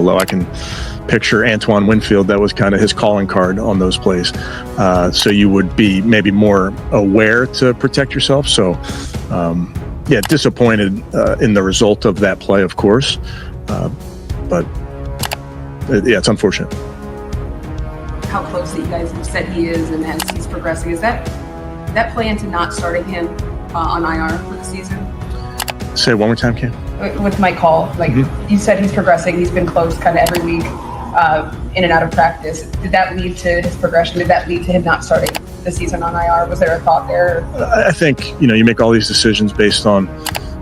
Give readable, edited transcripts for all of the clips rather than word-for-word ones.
Buffalo, I can picture Antoine Winfield. That was kind of his calling card on those plays. So you would be maybe more aware to protect yourself. So, yeah, disappointed in the result of that play, of course. But yeah, it's unfortunate. How close that you guys have said he is, and as he's progressing, is that play into not starting him on IR for the season? Say it one more time, Cam. With Mike Hall, like you said, he's progressing. He's been close kind of every week, in and out of practice. Did that lead to his progression? Did that lead to him not starting the season on IR? Was there a thought there? I think, you make all these decisions based on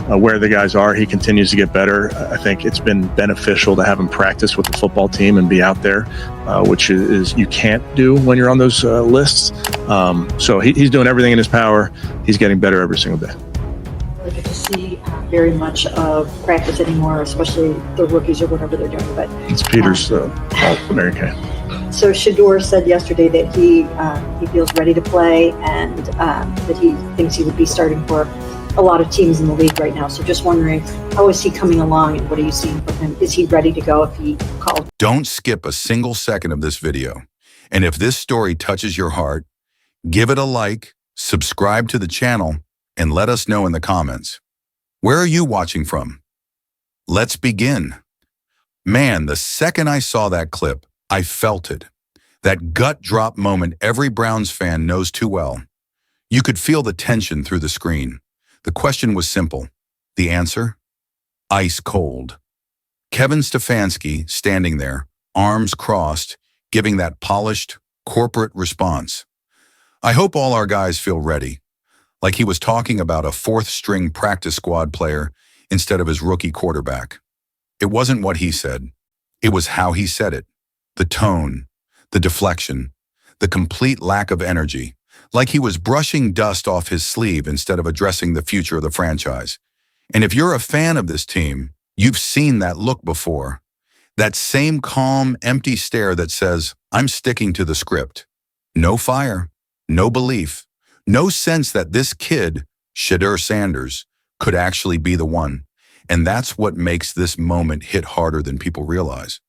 where the guys are. He continues to get better. I think it's been beneficial to have him practice with the football team and be out there, which is you can't do when you're on those lists. So he's doing everything in his power. He's getting better every single day. We get to see very much of practice anymore, especially the rookies or whatever they're doing. But it's Peter's Mary Kay. So Shedeur said yesterday that he feels ready to play and that he thinks he would be starting for a lot of teams in the league right now. So just wondering, how is he coming along and what are you seeing from him? Is he ready to go if he called? Don't skip a single second of this video. And if this story touches your heart, give it a like, subscribe to the channel, and let us know in the comments. Where are you watching from? Let's begin. Man, the second I saw that clip, I felt it. That gut drop moment every Browns fan knows too well. You could feel the tension through the screen. The question was simple. The answer? Ice cold. Kevin Stefanski standing there, arms crossed, giving that polished, corporate response. I hope all our guys feel ready, like he was talking about a fourth-string practice squad player instead of his rookie quarterback. It wasn't what he said. It was how he said it. The tone, the deflection, the complete lack of energy, like he was brushing dust off his sleeve instead of addressing the future of the franchise. And if you're a fan of this team, you've seen that look before. That same calm, empty stare that says, I'm sticking to the script. No fire, no belief, no sense that this kid, Shedeur Sanders, could actually be the one. And that's what makes this moment hit harder than people realize.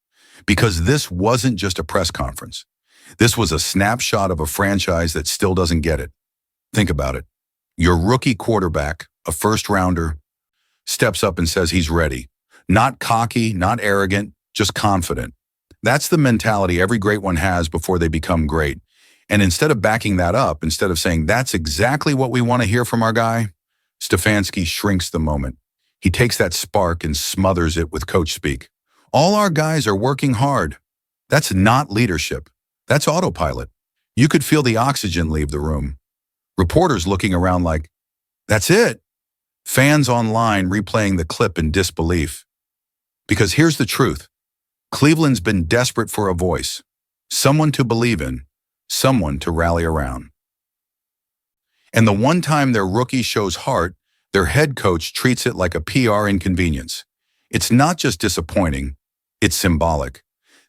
Because this wasn't just a press conference. This was a snapshot of a franchise that still doesn't get it. Think about it. Your rookie quarterback, a first-rounder, steps up and says he's ready. Not cocky, not arrogant, just confident. That's the mentality every great one has before they become great. And instead of backing that up, instead of saying that's exactly what we want to hear from our guy, Stefanski shrinks the moment. He takes that spark and smothers it with coach speak. All our guys are working hard. That's not leadership. That's autopilot. You could feel the oxygen leave the room. Reporters looking around like, that's it. Fans online replaying the clip in disbelief. Because here's the truth. Cleveland's been desperate for a voice, someone to believe in, someone to rally around. And the one time their rookie shows heart, their head coach treats it like a PR inconvenience. It's not just disappointing, it's symbolic.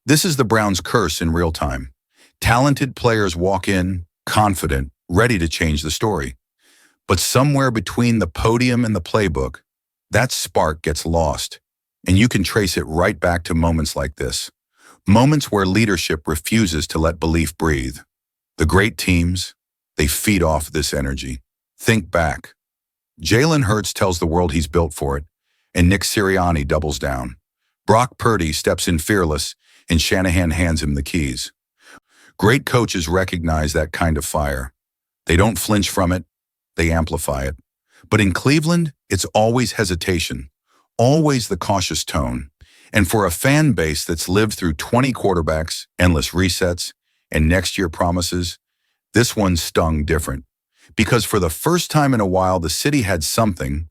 This is the Browns' curse in real time. Talented players walk in, confident, ready to change the story. But somewhere between the podium and the playbook, that spark gets lost. And you can trace it right back to moments like this. Moments where leadership refuses to let belief breathe. The great teams, they feed off this energy. Think back. Jalen Hurts tells the world he's built for it, and Nick Sirianni doubles down. Brock Purdy steps in fearless, and Shanahan hands him the keys. Great coaches recognize that kind of fire. They don't flinch from it, they amplify it. But in Cleveland, it's always hesitation, always the cautious tone. And for a fan base that's lived through 20 quarterbacks, endless resets, and next year promises, this one stung different. Because for the first time in a while, the city had something,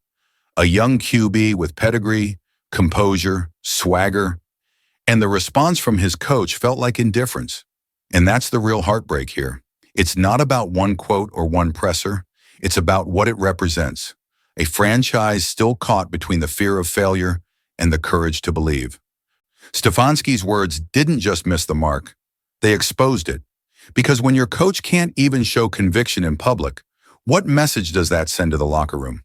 a young QB with pedigree, composure, swagger, and the response from his coach felt like indifference. And that's the real heartbreak here. It's not about one quote or one presser. It's about what it represents. A franchise still caught between the fear of failure and the courage to believe. Stefanski's words didn't just miss the mark. They exposed it. Because when your coach can't even show conviction in public, what message does that send to the locker room?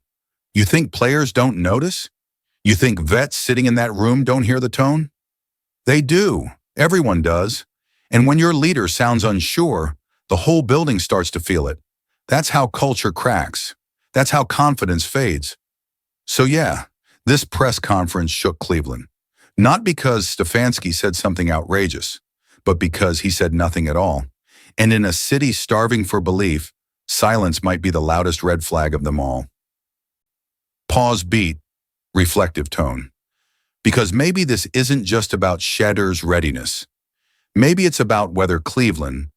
You think players don't notice? You think vets sitting in that room don't hear the tone? They do. Everyone does. And when your leader sounds unsure, the whole building starts to feel it. That's how culture cracks. That's how confidence fades. So yeah, this press conference shook Cleveland. Not because Stefanski said something outrageous, but because he said nothing at all. And in a city starving for belief, silence might be the loudest red flag of them all. Pause beat, reflective tone. Because maybe this isn't just about Shedeur's readiness. Maybe it's about whether Cleveland,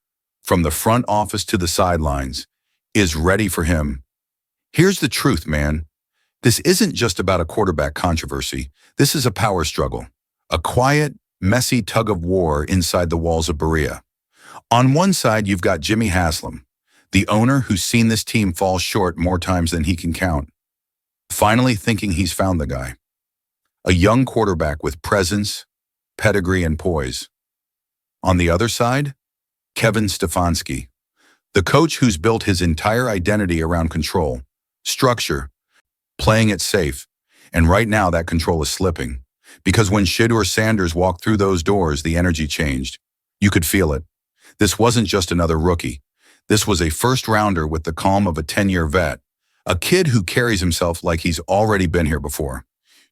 from the front office to the sidelines, is ready for him. Here's the truth, man. This isn't just about a quarterback controversy. This is a power struggle, a quiet, messy tug of war inside the walls of Berea. On one side, you've got Jimmy Haslam, the owner who's seen this team fall short more times than he can count, finally thinking he's found the guy. A young quarterback with presence, pedigree, and poise. On the other side, Kevin Stefanski, the coach who's built his entire identity around control, structure, playing it safe, and right now that control is slipping. Because when Shedeur Sanders walked through those doors, the energy changed. You could feel it. This wasn't just another rookie. This was a first-rounder with the calm of a 10-year vet, a kid who carries himself like he's already been here before.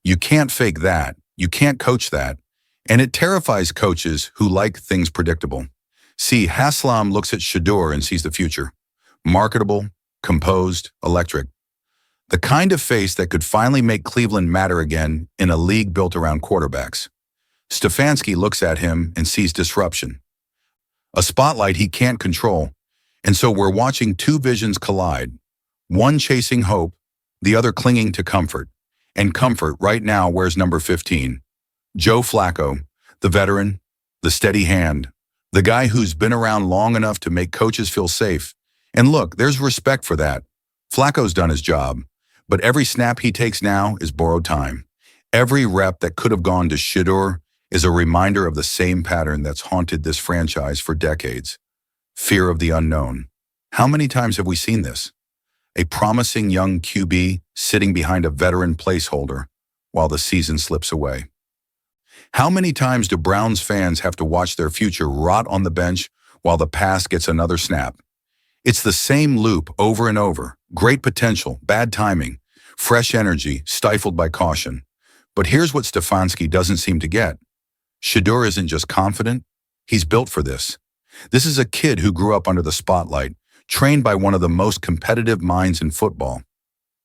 You can't fake that. You can't coach that. And it terrifies coaches who like things predictable. See, Haslam looks at Shedeur and sees the future. Marketable, composed, electric. The kind of face that could finally make Cleveland matter again in a league built around quarterbacks. Stefanski looks at him and sees disruption. A spotlight he can't control. And so we're watching two visions collide. One chasing hope, the other clinging to comfort. And comfort right now wears number 15. Joe Flacco, the veteran, the steady hand, the guy who's been around long enough to make coaches feel safe. And look, there's respect for that. Flacco's done his job. But every snap he takes now is borrowed time. Every rep that could have gone to Shedeur is a reminder of the same pattern that's haunted this franchise for decades. Fear of the unknown. How many times have we seen this? A promising young QB sitting behind a veteran placeholder while the season slips away. How many times do Browns fans have to watch their future rot on the bench while the past gets another snap? It's the same loop over and over. Great potential, bad timing, fresh energy, stifled by caution. But here's what Stefanski doesn't seem to get. Shedeur isn't just confident, he's built for this. This is a kid who grew up under the spotlight, trained by one of the most competitive minds in football.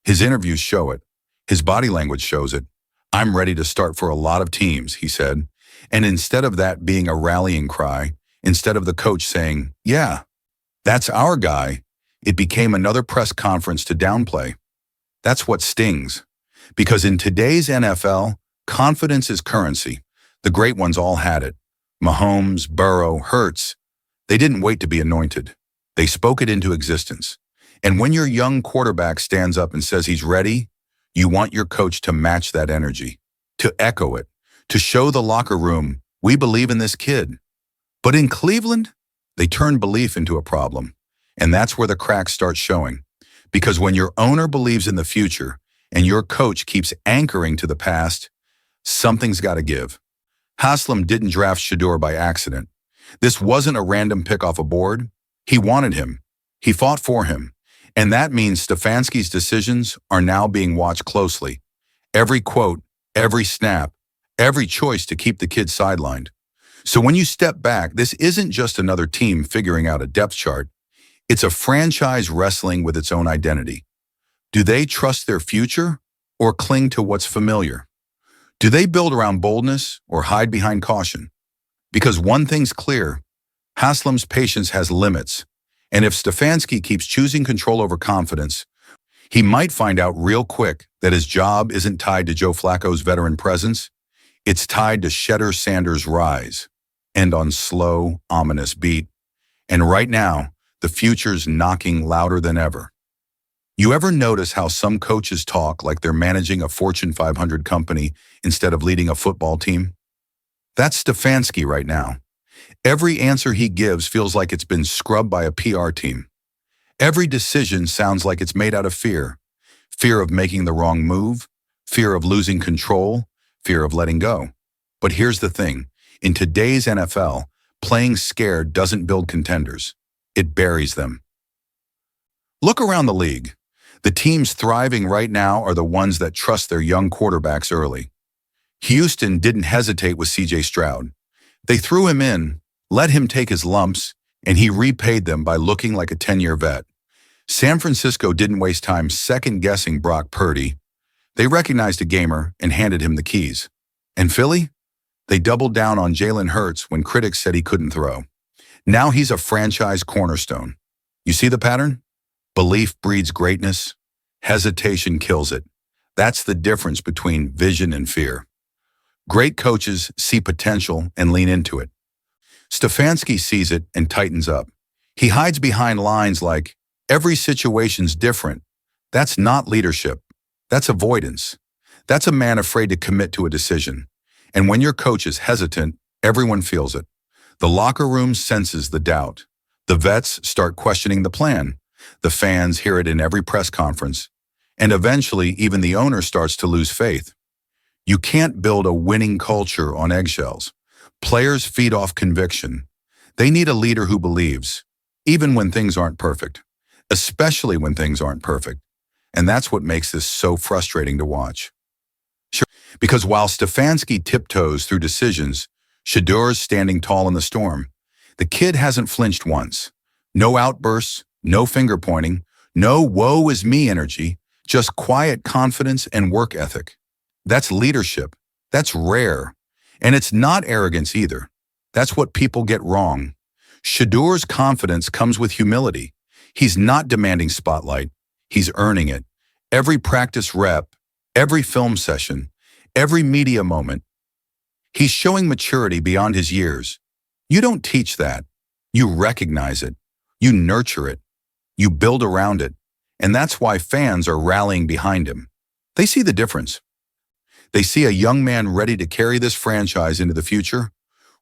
His interviews show it. His body language shows it. I'm ready to start for a lot of teams, he said. And instead of that being a rallying cry, instead of the coach saying, yeah, that's our guy, it became another press conference to downplay. That's what stings. Because in today's NFL, confidence is currency. The great ones all had it. Mahomes, Burrow, Hurts. They didn't wait to be anointed. They spoke it into existence. And when your young quarterback stands up and says he's ready, you want your coach to match that energy, to echo it, to show the locker room, we believe in this kid. But in Cleveland, they turn belief into a problem. And that's where the cracks start showing. Because when your owner believes in the future and your coach keeps anchoring to the past, something's got to give. Haslam didn't draft Shedeur by accident. This wasn't a random pick off a board. He wanted him. He fought for him. And that means Stefanski's decisions are now being watched closely. Every quote, every snap, every choice to keep the kid sidelined. So when you step back, this isn't just another team figuring out a depth chart. It's a franchise wrestling with its own identity. Do they trust their future or cling to what's familiar? Do they build around boldness or hide behind caution? Because one thing's clear, Haslam's patience has limits. And if Stefanski keeps choosing control over confidence, he might find out real quick that his job isn't tied to Joe Flacco's veteran presence. It's tied to Shedeur Sanders' rise, and on slow, ominous beat. And right now, the future's knocking louder than ever. You ever notice how some coaches talk like they're managing a Fortune 500 company instead of leading a football team? That's Stefanski right now. Every answer he gives feels like it's been scrubbed by a PR team. Every decision sounds like it's made out of fear. Fear of making the wrong move, fear of losing control, fear of letting go. But here's the thing. In today's NFL, playing scared doesn't build contenders. It buries them. Look around the league. The teams thriving right now are the ones that trust their young quarterbacks early. Houston didn't hesitate with C.J. Stroud. They threw him in, let him take his lumps, and he repaid them by looking like a 10-year vet. San Francisco didn't waste time second-guessing Brock Purdy. They recognized a gamer and handed him the keys. And Philly? They doubled down on Jalen Hurts when critics said he couldn't throw. Now he's a franchise cornerstone. You see the pattern? Belief breeds greatness. Hesitation kills it. That's the difference between vision and fear. Great coaches see potential and lean into it. Stefanski sees it and tightens up. He hides behind lines like, every situation's different. That's not leadership. That's avoidance. That's a man afraid to commit to a decision. And when your coach is hesitant, everyone feels it. The locker room senses the doubt. The vets start questioning the plan. The fans hear it in every press conference. And eventually, even the owner starts to lose faith. You can't build a winning culture on eggshells. Players feed off conviction. They need a leader who believes, even when things aren't perfect, especially when things aren't perfect. And that's what makes this so frustrating to watch. Sure, because while Stefanski tiptoes through decisions, Shedeur's standing tall in the storm. The kid hasn't flinched once. No outbursts, no finger pointing, no woe is me energy, just quiet confidence and work ethic. That's leadership. That's rare. And it's not arrogance either. That's what people get wrong. Shedeur's confidence comes with humility. He's not demanding spotlight. He's earning it. Every practice rep, every film session, every media moment. He's showing maturity beyond his years. You don't teach that. You recognize it. You nurture it. You build around it. And that's why fans are rallying behind him. They see the difference. They see a young man ready to carry this franchise into the future,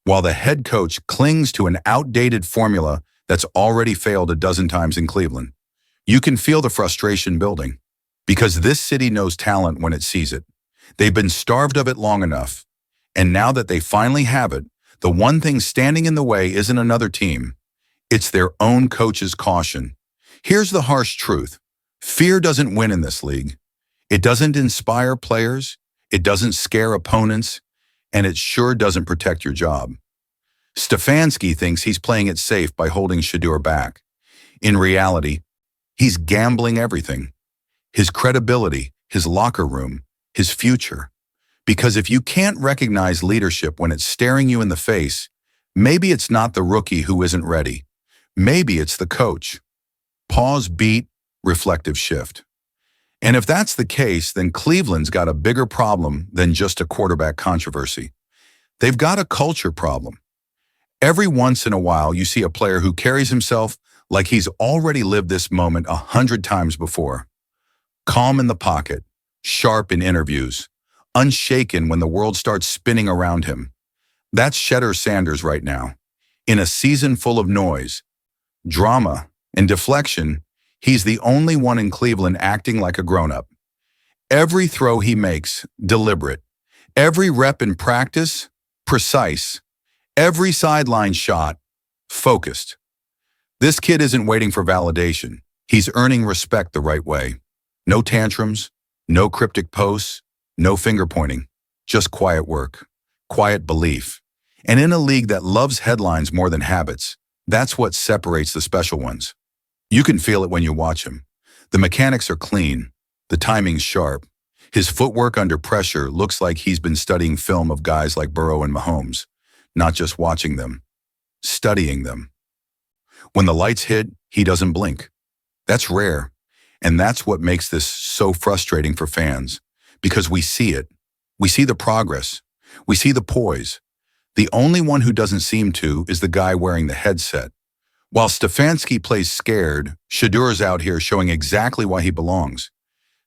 while the head coach clings to an outdated formula that's already failed a dozen times in Cleveland. You can feel the frustration building, because this city knows talent when it sees it. They've been starved of it long enough, and now that they finally have it, the one thing standing in the way isn't another team. It's their own coach's caution. Here's the harsh truth. Fear doesn't win in this league. It doesn't inspire players. It doesn't scare opponents, and it sure doesn't protect your job. Stefanski thinks he's playing it safe by holding Shedeur back. In reality, he's gambling everything. His credibility, his locker room, his future. Because if you can't recognize leadership when it's staring you in the face, maybe it's not the rookie who isn't ready. Maybe it's the coach. Pause, beat, reflective shift. And if that's the case, then Cleveland's got a bigger problem than just a quarterback controversy. They've got a culture problem. Every once in a while, you see a player who carries himself like he's already lived this moment 100 times before. Calm in the pocket, sharp in interviews, unshaken when the world starts spinning around him. That's Shedeur Sanders right now. In a season full of noise, drama, and deflection, he's the only one in Cleveland acting like a grown-up. Every throw he makes, deliberate. Every rep in practice, precise. Every sideline shot, focused. This kid isn't waiting for validation. He's earning respect the right way. No tantrums, no cryptic posts, no finger-pointing. Just quiet work, quiet belief. And in a league that loves headlines more than habits, that's what separates the special ones. You can feel it when you watch him. The mechanics are clean. The timing's sharp. His footwork under pressure looks like he's been studying film of guys like Burrow and Mahomes, not just watching them, studying them. When the lights hit, he doesn't blink. That's rare. And that's what makes this so frustrating for fans, because we see it. We see the progress. We see the poise. The only one who doesn't seem to is the guy wearing the headset. While Stefanski plays scared, Shedeur's out here showing exactly why he belongs.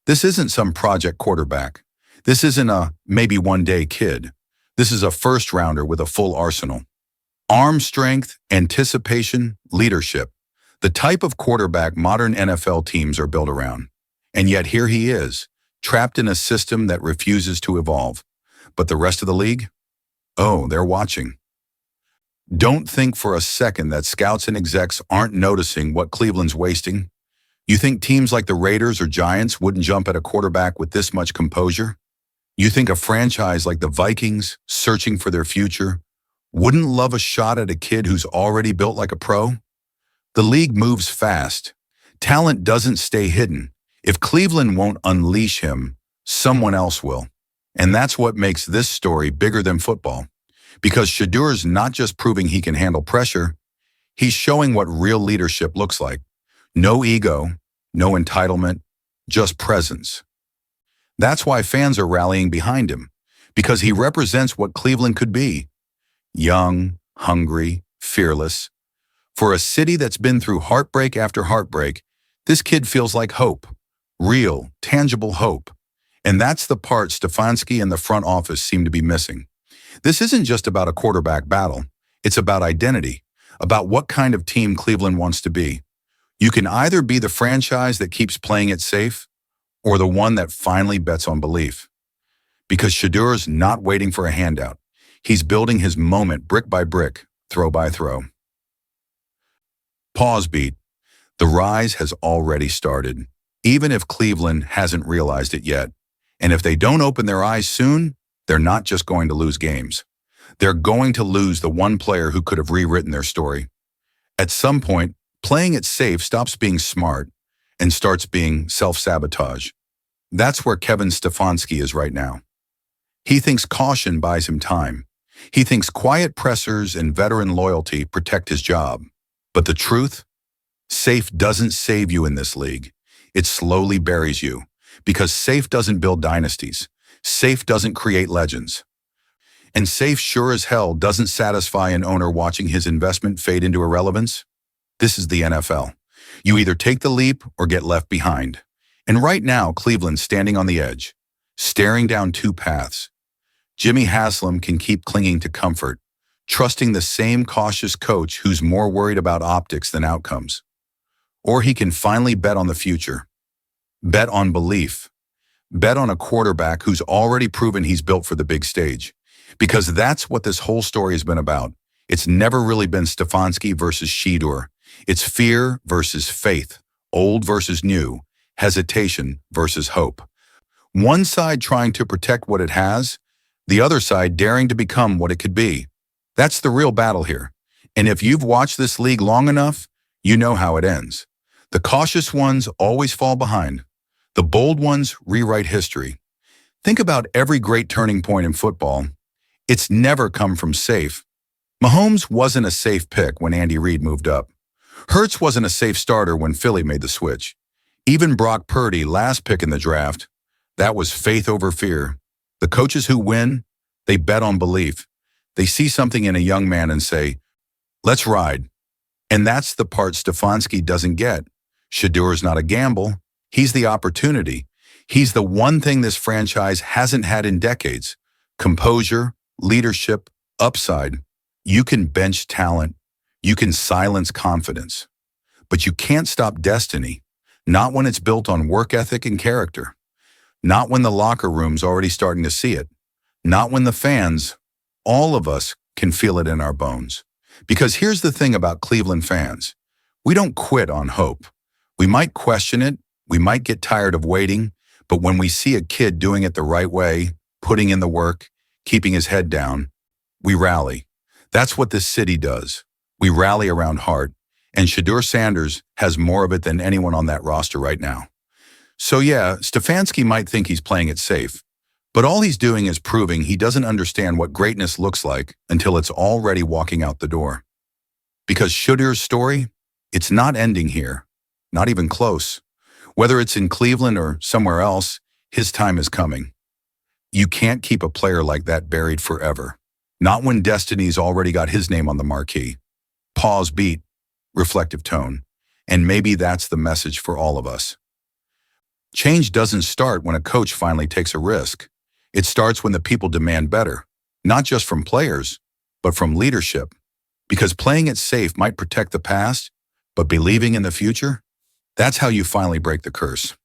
This isn't some project quarterback. This isn't a maybe one day kid. This is a first rounder with a full arsenal. Arm strength, anticipation, leadership. The type of quarterback modern NFL teams are built around. And yet here he is, trapped in a system that refuses to evolve. But the rest of the league? Oh, they're watching. Don't think for a second that scouts and execs aren't noticing what Cleveland's wasting. You think teams like the Raiders or Giants wouldn't jump at a quarterback with this much composure? You think a franchise like the Vikings, searching for their future, wouldn't love a shot at a kid who's already built like a pro? The league moves fast. Talent doesn't stay hidden. If Cleveland won't unleash him, someone else will. And that's what makes this story bigger than football. Because Shedeur's not just proving he can handle pressure, he's showing what real leadership looks like. No ego, no entitlement, just presence. That's why fans are rallying behind him, because he represents what Cleveland could be. Young, hungry, fearless. For a city that's been through heartbreak after heartbreak, this kid feels like hope. Real, tangible hope. And that's the part Stefanski and the front office seem to be missing. This isn't just about a quarterback battle. It's about identity, about what kind of team Cleveland wants to be. You can either be the franchise that keeps playing it safe or the one that finally bets on belief. Because Shedeur's not waiting for a handout. He's building his moment brick by brick, throw by throw. Pause beat. The rise has already started, even if Cleveland hasn't realized it yet. And if they don't open their eyes soon, they're not just going to lose games. They're going to lose the one player who could have rewritten their story. At some point, playing it safe stops being smart and starts being self-sabotage. That's where Kevin Stefanski is right now. He thinks caution buys him time. He thinks quiet pressers and veteran loyalty protect his job. But the truth? Safe doesn't save you in this league. It slowly buries you. Because safe doesn't build dynasties. Safe doesn't create legends. And safe sure as hell doesn't satisfy an owner watching his investment fade into irrelevance. This is the NFL. You either take the leap or get left behind. And right now, Cleveland's standing on the edge, staring down two paths. Jimmy Haslam can keep clinging to comfort, trusting the same cautious coach who's more worried about optics than outcomes. Or he can finally bet on the future. Bet on belief. Bet on a quarterback who's already proven he's built for the big stage. Because that's what this whole story has been about. It's never really been Stefanski versus Shedeur. It's fear versus faith, old versus new, hesitation versus hope. One side trying to protect what it has, the other side daring to become what it could be. That's the real battle here. And if you've watched this league long enough, you know how it ends. The cautious ones always fall behind. The bold ones rewrite history. Think about every great turning point in football. It's never come from safe. Mahomes wasn't a safe pick when Andy Reid moved up. Hurts wasn't a safe starter when Philly made the switch. Even Brock Purdy, last pick in the draft, that was faith over fear. The coaches who win, they bet on belief. They see something in a young man and say, let's ride. And that's the part Stefanski doesn't get. Shedeur's not a gamble. He's the opportunity. He's the one thing this franchise hasn't had in decades. Composure, leadership, upside. You can bench talent. You can silence confidence. But you can't stop destiny. Not when it's built on work ethic and character. Not when the locker room's already starting to see it. Not when the fans, all of us, can feel it in our bones. Because here's the thing about Cleveland fans. We don't quit on hope. We might question it. We might get tired of waiting. But when we see a kid doing it the right way, putting in the work, keeping his head down, we rally. That's what this city does. We rally around heart. And Shedeur Sanders has more of it than anyone on that roster right now. So yeah, Stefanski might think he's playing it safe. But all he's doing is proving he doesn't understand what greatness looks like until it's already walking out the door. Because Shedeur's story, it's not ending here. Not even close. Whether it's in Cleveland or somewhere else, his time is coming. You can't keep a player like that buried forever. Not when destiny's already got his name on the marquee. Pause beat, reflective tone. And maybe that's the message for all of us. Change doesn't start when a coach finally takes a risk. It starts when the people demand better, not just from players, but from leadership. Because playing it safe might protect the past, but believing in the future, that's how you finally break the curse.